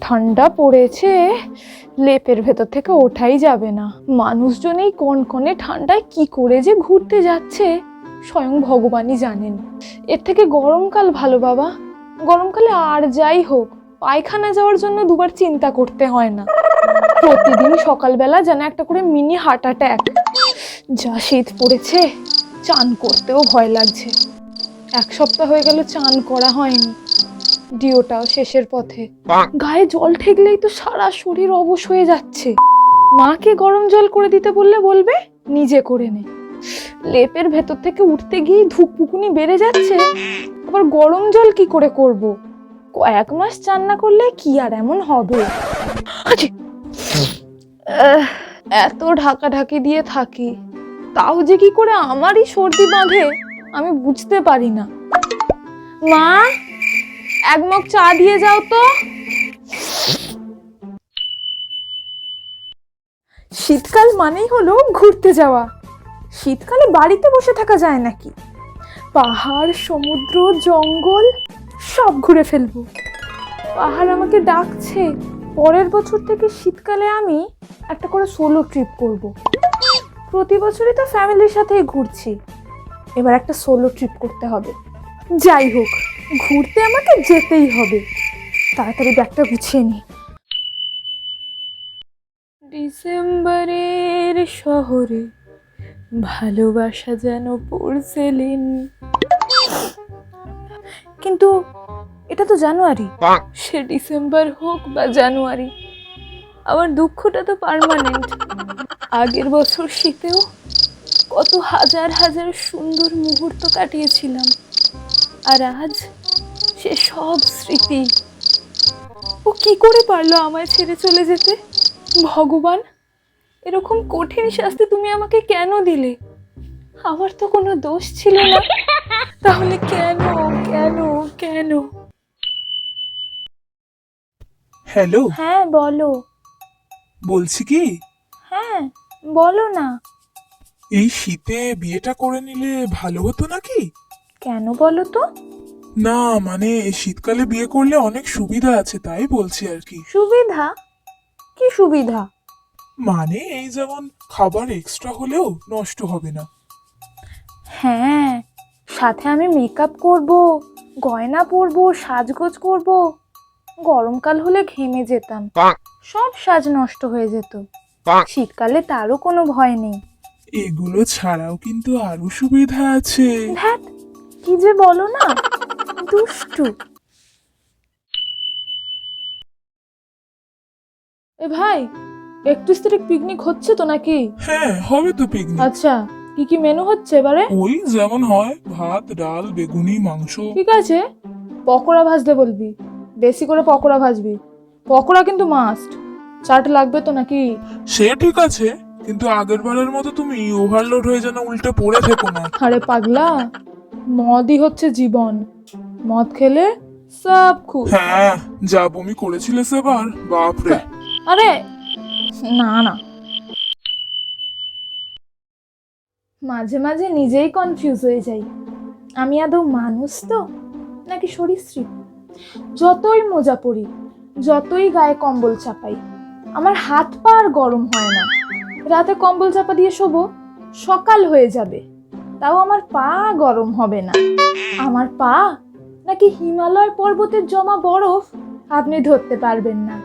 ঠান্ডা পড়েছে, লেপের ভেতর থেকে ওঠাই যাবে না। মানুষজন এই কনকনে ঠান্ডায় কি করে যে ঘুরতে যাচ্ছে স্বয়ং ভগবানই জানেন। এর থেকে গরমকাল ভালো বাবা। গরমকালে আর যাই হোক, পায়খানা যাওয়ার জন্য দুবার চিন্তা করতে হয় না। প্রতিদিন সকালবেলা যেন একটা করে মিনি হার্ট অ্যাটাক। যা শীত পড়েছে, চান করতেও ভয় লাগছে। 1 সপ্তাহ হয়ে গেল চান করা হয়নি। ডিওটাও শেষের পথে। গায়ে জল ঠেকলেই তো সারা শরীর অবশ হয়ে যাচ্ছে। মাকে গরম জল করে দিতে বললে বলবে নিজে করে নে। লেপের ভেতর থেকে উঠতে গিয়ে ধুকপুকুনি বেড়ে যাচ্ছে, আবার গরম জল কি করে করব? কয়েক মাস চান না করলে কি আর এমন হবে? এত ঢাকাঢাকি দিয়ে থাকি, তাও যে কি করে আমারই সর্দি বাঁধে আমি বুঝতে পারি না। মা, 1 মগ চা দিয়ে যাও তো। শীতকাল মানেই হলো ঘুরতে যাওয়া। শীতকালে বাড়িতে বসে থাকা যায় নাকি? পাহাড়, সমুদ্র, জঙ্গল সব ঘুরে ফেলবো। পাহাড় আমাকে ডাকছে। পরের বছর থেকে শীতকালে আমি একটা করে সোলো ট্রিপ করব। প্রতি বছরই তো ফ্যামিলির সাথেই ঘুরছি, এবার একটা সোলো ট্রিপ করতে হবে। যাই হোক, ঘুরতে আমাকে যেতেই হবে। তাড়াতাড়ি ব্যাগটা গুছিয়ে নি। ডিসেম্বরের শহরে ভালোবাসা যেন পোর্সেলিন। কিন্তু এটা তো জানুয়ারি। সে ডিসেম্বর হোক বা জানুয়ারি, আমার দুঃখটা তো পার্মানেন্ট। আগের বছর শীতেও কত হাজার হাজার সুন্দর মুহূর্ত কাটিয়েছিলাম, আর আজ সে সব স্মৃতি। ও কি করে পারলো আমায় ছেড়ে চলে যেতে? ভগবান, এরকম কঠিন শাস্তি তুমি আমাকে কেন দিলে? আমার তো কোনো দোষ ছিল না, তাহলে কেন কেন কেন? হ্যালো, হ্যাঁ বলো। বলছি কি, হ্যাঁ বলো না। এই শীতে বিয়েটা করে নিলে ভালো হতো নাকি? কেন বলো তো? না মানে শীতকালে বিয়ে করলে অনেক সুবিধা আছে, তাই বলছি আর কি। সুবিধা? কি সুবিধা? মানে এই যেমন খাবার এক্সট্রা হলেও নষ্ট হবে না। হ্যাঁ, সাথে আমি মেকআপ করব, গয়না পরবো, সাজগোজ করব। গরমকাল হলে ঘেমে যেতাম, সব সাজ নষ্ট হয়ে যেত। শীতকালে তারও কোনো ভয় নেই। এগুলো ছাড়াও কিন্তু আরো সুবিধা আছে। ধ্যাৎ, কি যে বলো না, দুষ্টু। এ ভাই, 31 তারিখ পিকনিক হচ্ছে তো নাকি? হ্যাঁ, হবে তো পিকনিক। আচ্ছা, কি কি মেনু হচ্ছে এবারে? ওই যেমন হয়, ভাত, ডাল, বেগুনি, মাংস। ঠিক আছে, পকোড়া ভাজতে বলবি, বেশি করে পকোড়া ভাজবি। পকোড়া কিন্তু মাস্ট। চাট লাগবে তো নাকি? সে ঠিক আছে, কিন্তু আগের বারের মতো তুমি ওভারলোড হয়ে যেন উল্টে পড়ে থেকো না। আরে পাগলা, মদই হচ্ছে জীবন। মদ খেলে সব খুশ। হ্যাঁ, যা বমি করেছিলে সেবার, বাপরে। আরে না না, মাঝে মাঝে নিজেই কনফিউজ হয়ে যাই, আমি আদৌ মানুষ তো নাকি সরীসৃপ। যতই মোজা পরি, যতই গায়ে কম্বল চাপাই, আমার হাত পা আর গরম হয় না। রাতে কম্বল চাপা দিয়ে শোবো, সকাল হয়ে যাবে, তাও আমার পা গরম হবে না। আমার পা নাকি হিমালয় পর্বতের জমা বরফ, আপনি ধরতে পারবেন না।